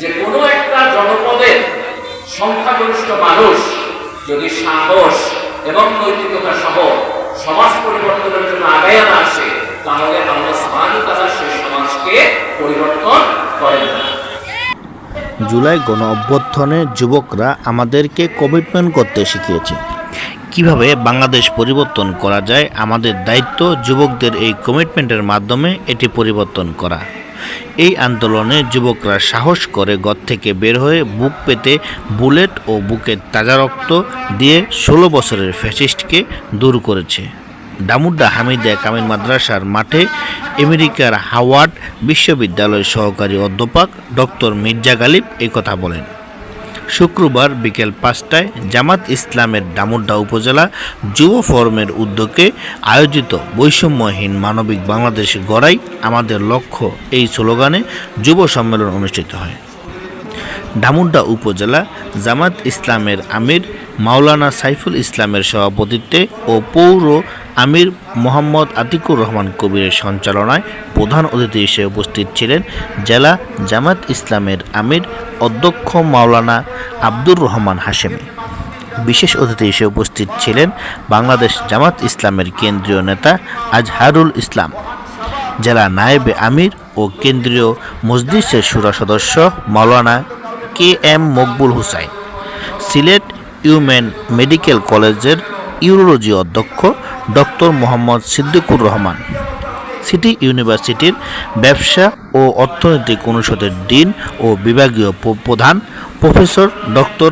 যে কোনো একটা জনপদের সংখ্যাগরিষ্ঠ মানুষ যদি সাহস এবং নৈতিকতা সহ সমাজ পরিবর্তনের জন্য আগায় না আসে, তাহলে আল্লাহ সুবহানাহু ওয়া তাআলা সেই সমাজকে পরিবর্তন করেন না। জুলাই গণ অভ্যুত্থানে যুবকরা আমাদেরকে কমিটমেন্ট করতে শিখিয়েছে। কিভাবে বাংলাদেশ পরিবর্তন করা যায়, আমাদের দায়িত্ব যুবকদের এই কমিটমেন্টের মাধ্যমে এটি পরিবর্তন করা। এই আন্দোলনে যুবকরা সাহস করে ঘর থেকে বের হয়ে বুক পেতে বুলেট ও বুকের তাজা রক্ত দিয়ে 16 বছরের ফ্যাসিস্টকে দূর করেছে। ডামুড্ডা হামিদিয়া কামিল মাদ্রাসার মাঠে আমেরিকার হাওয়ার্ড বিশ্ববিদ্যালয়ের সহকারী অধ্যাপক ডক্টর মির্জা গালিব একথা বলেন। শুক্রবার বিকেল 5টায় জামাত ইসলামের ডামুড্ডা উপজেলা যুব ফোরামের উদ্যোগে আয়োজিত বৈষম্যহীন মানবিক বাংলাদেশ গড়াই আমাদের লক্ষ্য এই স্লোগানে যুব সম্মেলন অনুষ্ঠিত হয়। ডামুড্ডা উপজেলা জামাত ইসলামের আমির মাওলানা সাইফুল ইসলামের সভাপতিত্বে ও পৌর আমির মোহাম্মদ আতিকুর রহমান কবিরের সঞ্চালনায় প্রধান অতিথি হিসেবে উপস্থিত ছিলেন জেলা জামাত ইসলামের আমির অধ্যক্ষ মাওলানা আব্দুর রহমান হাশেমি। বিশেষ অতিথি হিসেবে উপস্থিত ছিলেন বাংলাদেশ জামাত ইসলামের কেন্দ্রীয় নেতা আজহারুল ইসলাম, জেলা নায়েবে আমির ও কেন্দ্রীয় মজলিসের শুরা সদস্য মাওলানা KM মকবুল হুসাইন, সিলেট ইউমেন মেডিকেল কলেজের ইউরোলজি অধ্যক্ষ ডক্টর মোহাম্মদ সিদ্দিকুর রহমান, সিটি ইউনিভার্সিটির ব্যবসা ও অর্থনৈতিক অনুষদের ডিন ও বিভাগীয় প্রধান প্রফেসর ডক্টর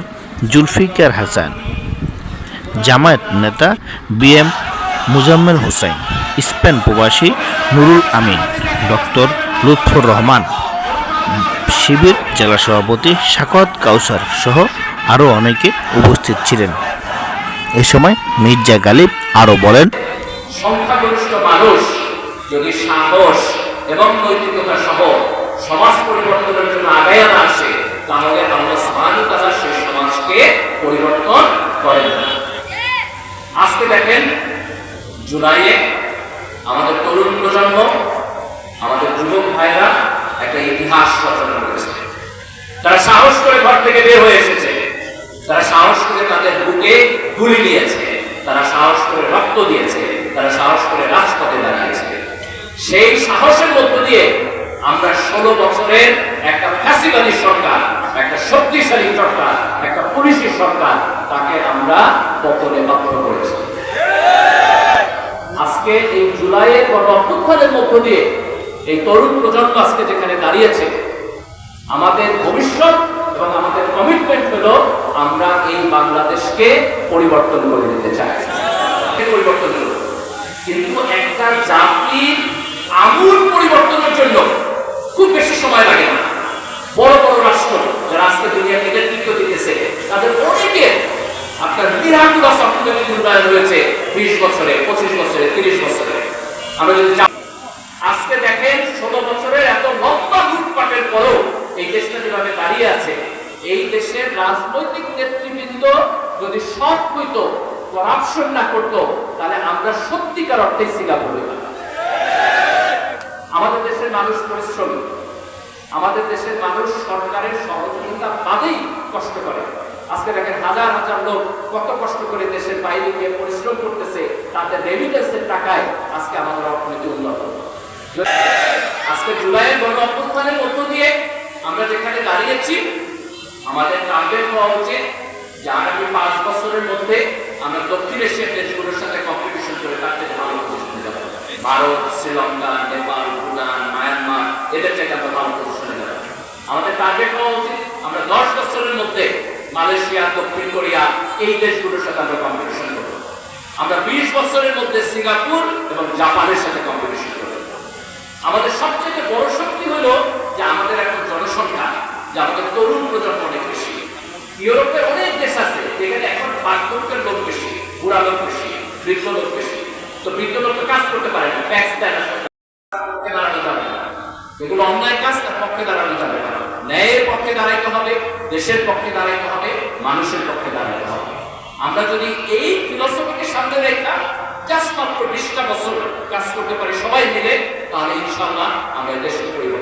জুলফিকার হাসান, জামায়াত নেতা BM মুজাম্মেল হোসেন, স্পেন প্রবাসী নুরুল আমিন, ডক্টর লুৎফর রহমান, শিবির জেলা সভাপতি সাখাওয়াত কাউসার সহ আরও অনেকে উপস্থিত ছিলেন। এ সময় মির্জা গালিব আরও বলেন, সংখ্যাগরিষ্ঠ মানুষ যদি সাহস এবং নৈতিকতা সহ সমাজ পরিবর্তনের জন্য আগায় না আসে, তাহলে আল্লাহ সুবহানাহু ওয়া তাআলা সেই সমাজকে পরিবর্তন করেন না। আজকে দেখেন জুলাইয়ে আমাদের তরুণ প্রজন্ম, আমাদের যুবক ভাইরা একটা ইতিহাস রচনা করেছে। তারা সাহস করে ঘর থেকে বের হয়ে এসেছে, তারা সাহস করে তাদের বুকে গুলি নিয়েছে, তারা সাহস করে রক্ত দিয়েছে, তারা সাহস করে রাজপথে দাঁড়িয়েছে। সেই সাহসের মধ্য দিয়ে আমরা 16 বছরের একটা ফ্যাসিবাদী সরকার, একটা শক্তিশালী সরকার, একটা পুলিশি সরকার, তাকে আমরা পতনে বাধ্য করেছি। আজকে এই জুলাইয়ের গণ অভ্যুত্থানের মধ্য দিয়ে এই তরুণ প্রজন্ম আজকে যেখানে দাঁড়িয়েছে, আমাদের ভবিষ্যৎ এবং আমাদের কমিটমেন্ট হলো আমরা এই বাংলাদেশকে পরিবর্তন করে দিতে চাই, পরিবর্তন করব। কিন্তু একটা জাতির আমূল পরিবর্তনের জন্য খুব বেশি সময় লাগে না। বড় বড় রাষ্ট্র যারা আজকে দুনিয়াকে নেতৃত্ব দিতেছে, তাদের অনেকের আপনার মিরাকুলাস অর্থনৈতিক উন্নয়ন হয়েছে 20 বছরে, 25 বছরে, 30 বছরে। আমরা যদি আজকে দেখেন 16 বছরের এত লম্বা লুটপাটের পরও এই দেশটা যেভাবে দাঁড়িয়ে আছে, এই দেশের রাজনৈতিক নেতৃবৃন্দ যদি সৎ হইতো, করাপশন না করতো, তাহলে আমরা সত্যিকার অর্থে সিঙ্গাপুর হইতাম। আমাদের দেশের মানুষ পরিশ্রমী, আমাদের দেশের মানুষ সরকারের সহযোগিতা বাদেই কষ্ট করে। আজকে দেখেন হাজার হাজার লোক কত কষ্ট করে দেশের বাইরে গিয়ে পরিশ্রম করতেছে, তাদের রেমিটেন্সের টাকায় আজকে আমাদের অর্থনীতি উন্নত। আজকে জুলাইয়ের গণ অভ্যুত্থানের মধ্য দিয়ে আমরা যেখানে দাঁড়িয়েছি, আমাদের টার্গেট হওয়া উচিত যে আগামী 5 বছরের মধ্যে আমরা দক্ষিণ এশিয়ার দেশগুলোর সাথে কম্পিটিশন করে তার থেকে ভালো পজিশনে যাব। ভারত, শ্রীলঙ্কা, নেপাল, ভুটান, মায়ানমার, এদের থেকে আমরা ভালো পজিশনে যাব। আমাদের টার্গেট হওয়া উচিত আমরা 10 বছরের মধ্যে মালয়েশিয়া, দক্ষিণ কোরিয়া, এই দেশগুলোর সাথে আমরা কম্পিটিশন করব। আমরা 20 বছরের মধ্যে সিঙ্গাপুর এবং জাপানের সাথে কম্পিটিশন করব। আমাদের সবচেয়ে বড় শক্তি হলো যে আমাদের এখন জনসংখ্যা, যে আমাদের তরুণ প্রজন্ম অনেক বেশি। ইউরোপের অনেক দেশ আছে যেখানে এখন বার্ধক্যের লোক বেশি, বুড়া লোক বেশি, বৃদ্ধ লোক বেশি। তো বৃদ্ধ লোক তো কাজ করতে পারে না, ট্যাক্স দেয় না, পক্ষে দাঁড়ানো যাবে না, এগুলো অন্যায় কাজ, তার পক্ষে দাঁড়ানো যাবে না। ন্যায়ের পক্ষে দাঁড়াইতে হবে, দেশের পক্ষে দাঁড়াইতে হবে, মানুষের পক্ষে দাঁড়াইতে হবে। আমরা যদি এই ফিলসফিকে সামনে রেখা জাস্ট মাত্র 20টা বছর কাজ করতে পারি সবাই মিলে, তাহলে ইনশাআল্লাহ আমরা দেশকে পরিবর্তন